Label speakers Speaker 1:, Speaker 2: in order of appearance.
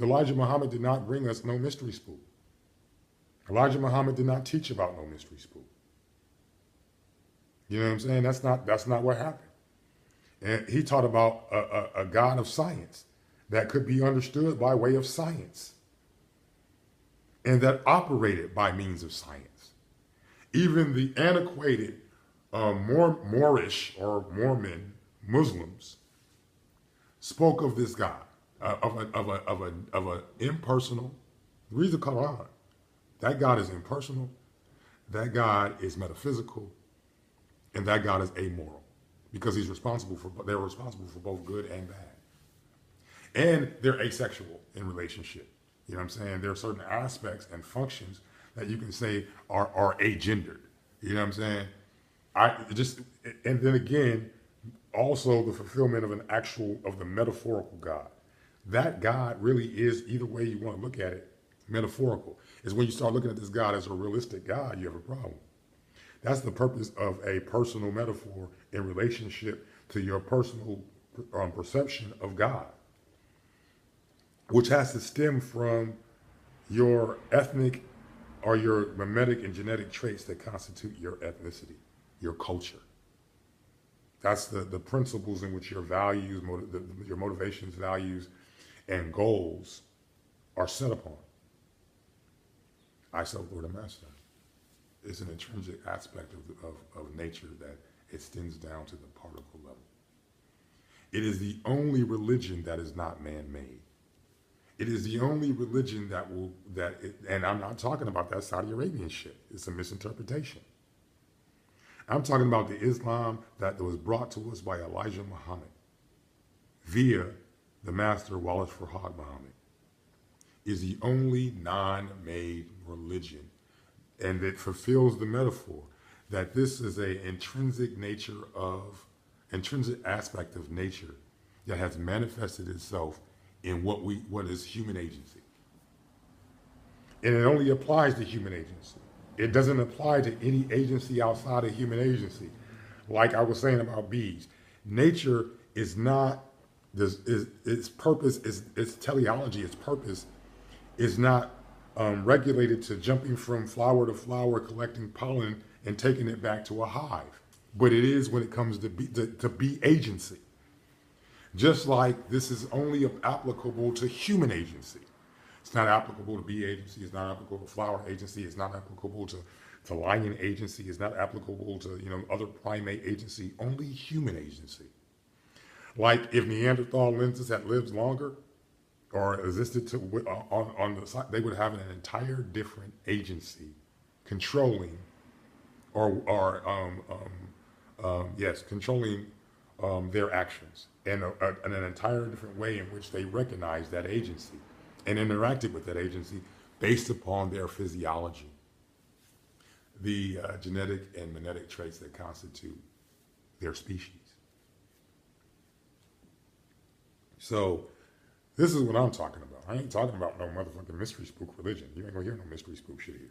Speaker 1: Elijah Muhammad did not bring us no mystery spook. Elijah Muhammad did not teach about no mystery spook. You know what I'm saying? That's not what happened. And he taught about a God of science that could be understood by way of science and that operated by means of science. Even the antiquated Moorish or Mormon Muslims spoke of this God, of a impersonal. Read the Quran. That God is impersonal. That God is metaphysical, and that God is amoral, because they're responsible for both good and bad, and they're asexual in relationship. You know what I'm saying? There are certain aspects and functions that you can say are agendered. You know what I'm saying? And then again, also the fulfillment of of the metaphorical God. That God really is, either way you want to look at it, metaphorical. Is when you start looking at this God as a realistic God, you have a problem. That's the purpose of a personal metaphor in relationship to your personal perception of God, which has to stem from your ethnic or your mimetic and genetic traits that constitute your ethnicity, your culture. That's the principles in which your values, your motivations, values, and goals are set upon. I, self, Lord, and Master. It's an intrinsic aspect of nature that extends down to the particle level. It is the only religion that is not man-made. It is the only religion and I'm not talking about that Saudi Arabian shit. It's a misinterpretation. I'm talking about the Islam that was brought to us by Elijah Muhammad via the master Wallace Farhad Muhammad. Is the only non-made religion, and it fulfills the metaphor that this is an intrinsic aspect of nature that has manifested itself in what is human agency. And it only applies to human agency. It doesn't apply to any agency outside of human agency. Like I was saying about bees, nature is not, its purpose, its teleology, its purpose is not regulated to jumping from flower to flower, collecting pollen and taking it back to a hive. But it is when it comes to bee agency. Just like this is only applicable to human agency. It's not applicable to bee agency. It's not applicable to flower agency. It's not applicable to lion agency. It's not applicable to other primate agency. Only human agency. Like if Neanderthal lenses had lived longer or existed on the side, they would have an entire different agency controlling controlling their actions, and an entire different way in which they recognize that agency and interacted with that agency based upon their physiology, the genetic and genetic traits that constitute their species. So this is what I'm talking about. I ain't talking about no motherfucking mystery spook religion. You ain't gonna hear no mystery spook shit here.